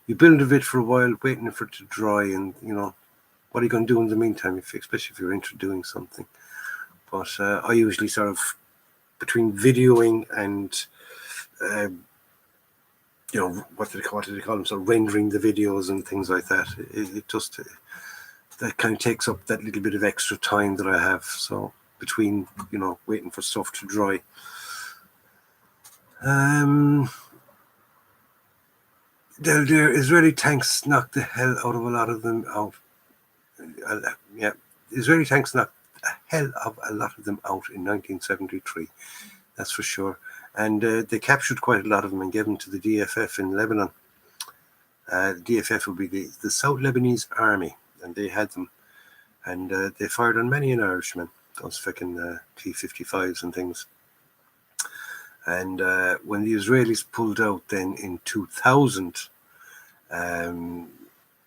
You build a bit for a while, waiting for it to dry, and you know, what are you going to do in the meantime, especially if you're into doing something. But I usually sort of, between videoing and, you know, what do they call them? So rendering the videos and things like that. It just, that kind of takes up that little bit of extra time that I have. So between, you know, waiting for stuff to dry. Their Israeli tanks knocked the hell out of a lot of them out. Yeah, Israeli tanks knocked the hell of a lot of them out in 1973. That's for sure. And they captured quite a lot of them and gave them to the DFF in Lebanon. The DFF would be the South Lebanese Army, and they had them. And they fired on many an Irishman, those fucking T-55s and things. And when the Israelis pulled out then in 2000, a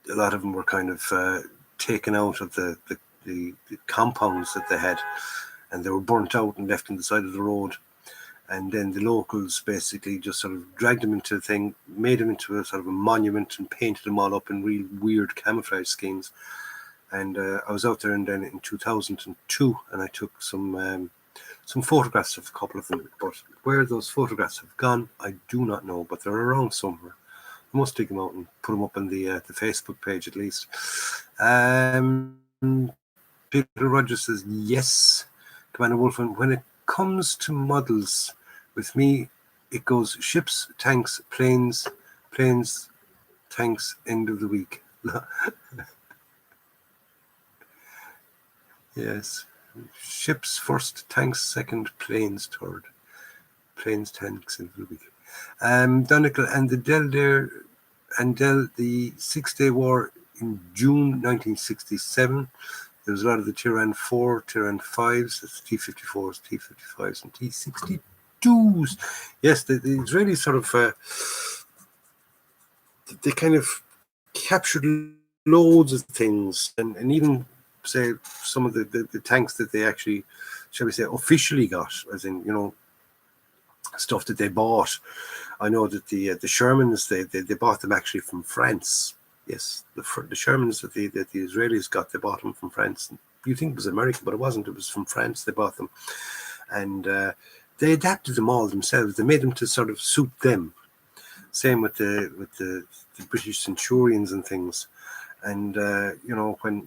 lot of them were kind of taken out of the compounds that they had, and they were burnt out and left on the side of the road. And then the locals basically just sort of dragged them into the thing, made them into a sort of a monument, and painted them all up in real weird camouflage schemes. And I was out there and then in 2002, and I took some photographs of a couple of them. But where those photographs have gone, I do not know, but they're around somewhere. I must dig them out and put them up on the Facebook page at least. Peter Rogers says, yes, Commander Wolfen, when it comes to models, with me, it goes ships, tanks, planes, tanks, end of the week. Yes. Ships first, tanks second, planes third. Planes, tanks, end of the week. Donegal and the the 6-Day War in June 1967. There was a lot of the Tyran 4, Tyran 5s, that's T-54s, T-55s, and T-62s. Yes, the Israelis sort of, they kind of captured loads of things, and even, say, some of the tanks that they actually, shall we say, officially got, as in, stuff that they bought. I know that the Shermans, they bought them actually from France. Yes, the Shermans that the Israelis got, they bought them from France. You think it was American, but it wasn't. It was from France. They bought them, and they adapted them all themselves. They made them to sort of suit them. Same with the British Centurions and things. And when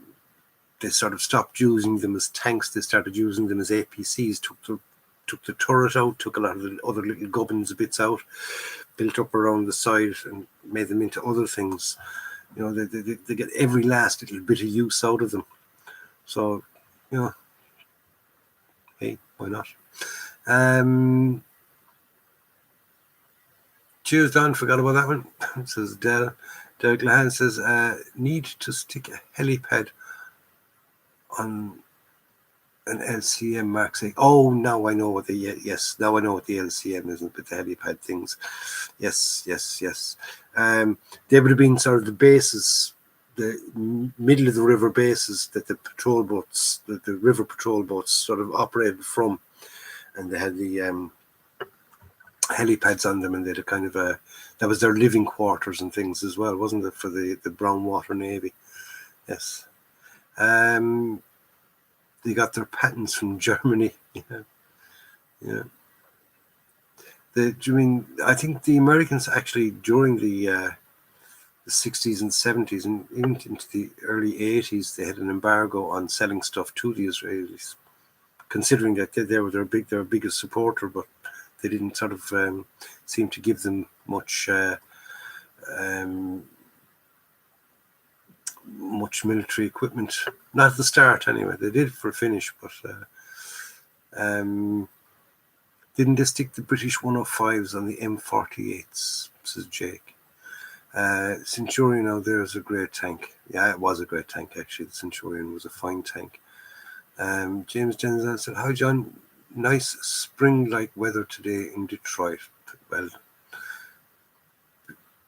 they sort of stopped using them as tanks, they started using them as APCs. Took the turret out, took a lot of the other little gubbins bits out, built up around the side, and made them into other things. They get every last little bit of use out of them. So, hey, why not? Cheers, Don. Forgot about that one. Says Del. Derek Lahan says, need to stick a helipad on an LCM Mark 6. Oh, now I know what now I know what the LCM is, with the helipad things. Yes. They would have been sort of the bases, the middle of the river bases that the patrol boats, the river patrol boats sort of operated from. And they had the helipads on them, and they had a kind of that was their living quarters and things as well, wasn't it, for the Brown Water Navy? Yes. They got their patents from Germany. Yeah. I think the Americans actually, during the 60s and 70s and even into the early 80s, they had an embargo on selling stuff to the Israelis, considering that they were their biggest supporter, but they didn't sort of seem to give them much military equipment. Not at the start, anyway. They did for a finish, but didn't they stick the British 105s on the M48s, says Jake. Centurion out there is a great tank. Yeah, it was a great tank, actually. The Centurion was a fine tank. James Denzel said, hi, John. Nice spring-like weather today in Detroit. Well,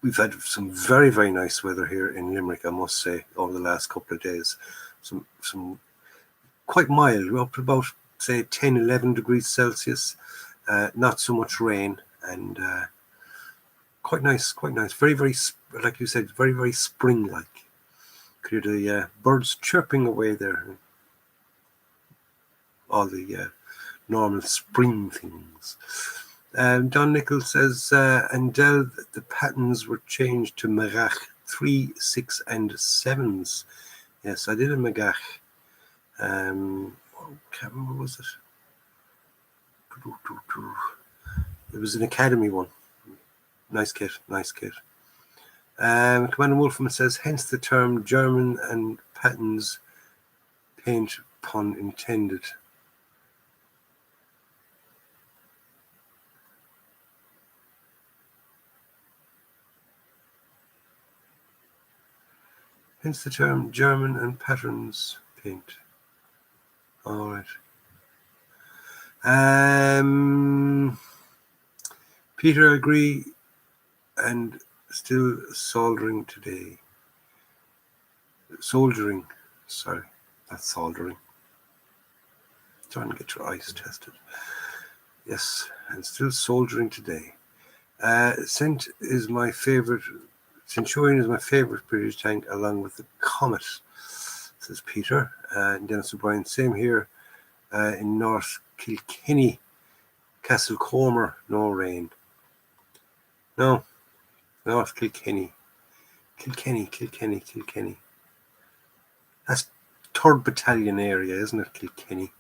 we've had some very, very nice weather here in Limerick, I must say, over the last couple of days. Some quite mild. We're up to about, say, 10, 11 degrees Celsius. Not so much rain, and quite nice. Very, very, like you said, very, very spring-like. Could hear the birds chirping away there. All the normal spring things. Don Nichols says, and Dell, the patterns were changed to Megach 3, 6, and 7s. Yes, I did a Megach. What was it? It was an Academy one. Nice kit. Commander Wolfman says, hence the term German and patterns, paint pun intended. Hence the term German and patterns paint. All right. Peter, agree, and still soldering today. Soldiering. Sorry, that's soldering. Trying to get your eyes tested. Yes, and still soldiering today. Cent is my favorite. Centurion is my favorite British tank, along with the Comet, says Peter. And Dennis O'Brien, same here in North Kilkenny, Castlecomer, no rain. No, North Kilkenny. Kilkenny. That's 3rd Battalion area, isn't it, Kilkenny?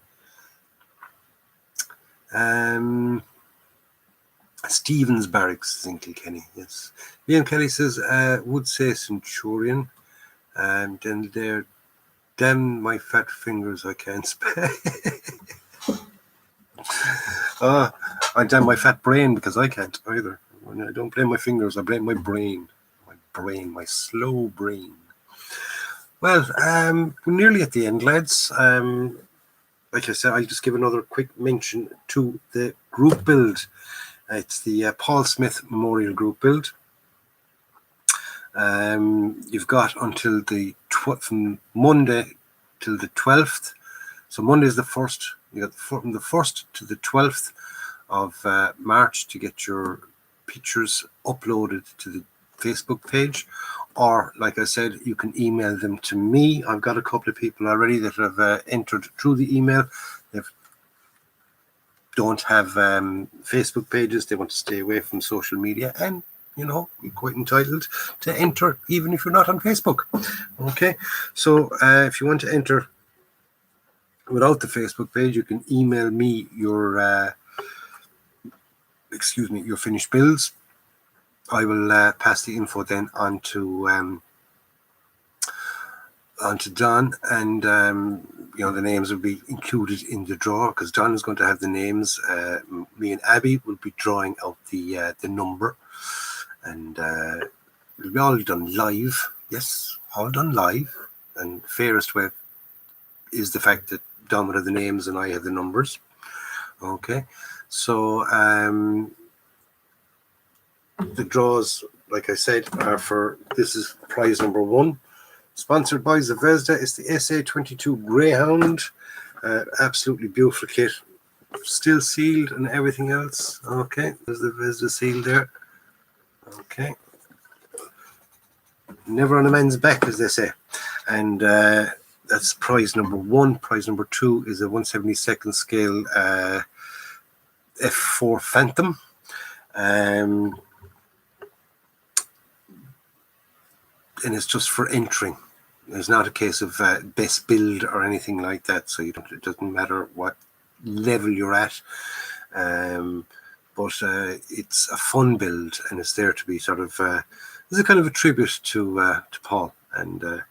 Stevens Barracks is in Kilkenny, yes. Liam Kelly says, would say Centurion. And then there, damn my fat fingers, I can't spell. I damn my fat brain, because I can't either. When I don't blame my fingers, I blame my brain. My slow brain. Well, we're nearly at the end, lads. Like I said, I'll just give another quick mention to the group build. It's the Paul Smith Memorial Group build. You've got until from Monday till the 12th. So Monday is the 1st. You got from the 1st to the 12th of March to get your pictures uploaded to the Facebook page. Or, like I said, you can email them to me. I've got a couple of people already that have entered through the email. They don't have Facebook pages. They want to stay away from social media. And, you're quite entitled to enter, even if you're not on Facebook. Okay? So, if you want to enter without the Facebook page, you can email me your finished builds. I will pass the info then on to Don, and the names will be included in the draw, because Don is going to have the names. Me and Abby will be drawing out the number, and it'll be all done live. Yes, all done live. And fairest way is the fact that Don will have the names and I have the numbers. Okay, so the draws, like I said, are this is prize number 1, sponsored by Zvezda. It's the SA22 Greyhound. Absolutely beautiful kit, still sealed and everything else. Okay, there's the Zvezda seal there. Okay, never on a man's back, as they say. And that's prize number 1. Prize number 2 is a 1/72 scale F4 Phantom. And it's just for entering. It's not a case of best build or anything like that. So it doesn't matter what level you're at. But it's a fun build, and it's there to be sort of it's a kind of a tribute to Paul, and to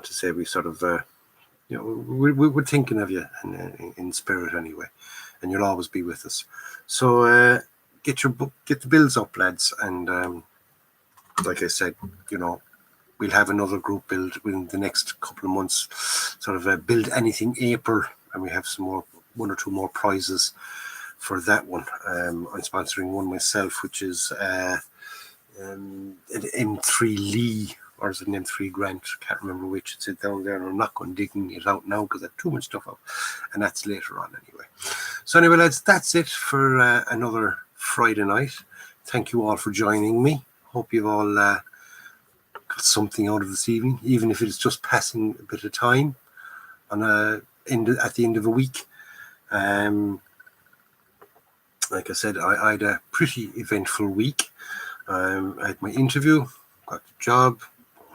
say we sort of we're thinking of you in spirit anyway, and you'll always be with us. So get the builds up, lads, and like I said, we'll have another group build within the next couple of months, sort of build anything April, and we have one or two more prizes for that one. I'm sponsoring one myself, which is an M3 Lee, or is it an M3 Grant? Can't remember which. It's down there, and I'm not going digging it out now because I have too much stuff up, and that's later on anyway. So anyway, lads, that's it for another Friday night. Thank you all for joining me. Hope you've all got something out of this evening, even if it's just passing a bit of time at the end of a week. Like I said, I had a pretty eventful week. I had my interview, got the job,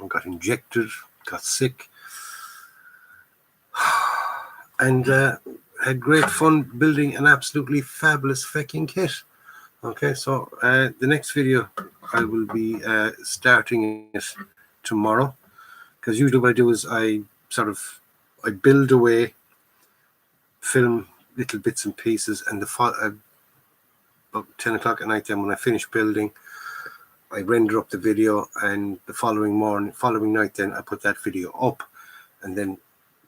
got injected, got sick, and had great fun building an absolutely fabulous fucking kit. Okay, so the next video I will be starting it tomorrow, because usually what I do is I build away, film little bits and pieces, and about 10 o'clock at night, then when I finish building, I render up the video, and the following night then I put that video up, and then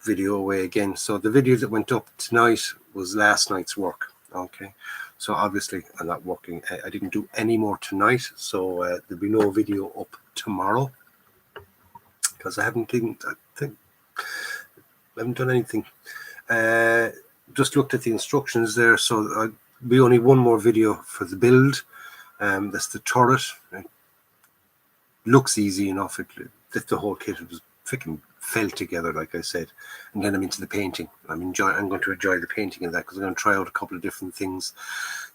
video away again. So the video that went up tonight was last night's work. Okay, so obviously I'm not working. I didn't do any more tonight, so there'll be no video up tomorrow, because I haven't done anything. Just looked at the instructions there, so be only one more video for the build. That's the turret. It looks easy enough. The whole kit was freaking fell together, like I said. And then I'm into the painting. I'm going to enjoy the painting of that, because I'm going to try out a couple of different things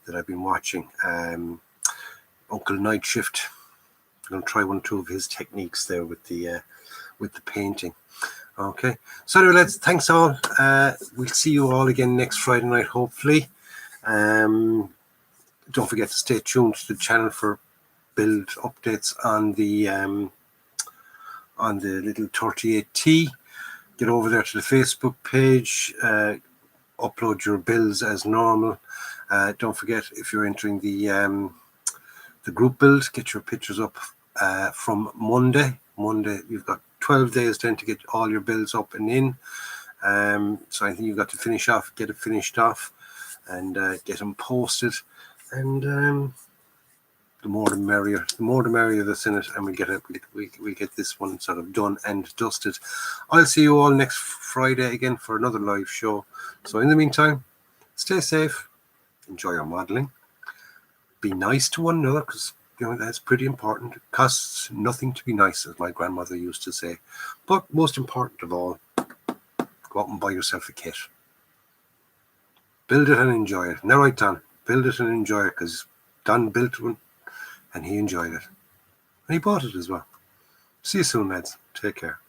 that I've been watching. Uncle Night Shift. I'm going to try 1 or 2 of his techniques there with the painting. Okay, so anyway, thanks all. We'll see you all again next Friday night, hopefully. Don't forget to stay tuned to the channel for build updates on the little 38T. Get over there to the Facebook page. Upload your builds as normal. Don't forget, if you're entering the group build, get your pictures up from Monday. You've got 12 days then to get all your builds up and in. So I think you've got to get it finished off, and get them posted. And the more the merrier. The more the merrier that's in it, and we get this one sort of done and dusted. I'll see you all next Friday again for another live show. So in the meantime, stay safe, enjoy your modelling, be nice to one another, because that's pretty important. It costs nothing to be nice, as my grandmother used to say. But most important of all, go out and buy yourself a kit. Build it and enjoy it. Now, right, Don, build it and enjoy it, because Don built one and he enjoyed it. And he bought it as well. See you soon, lads. Take care.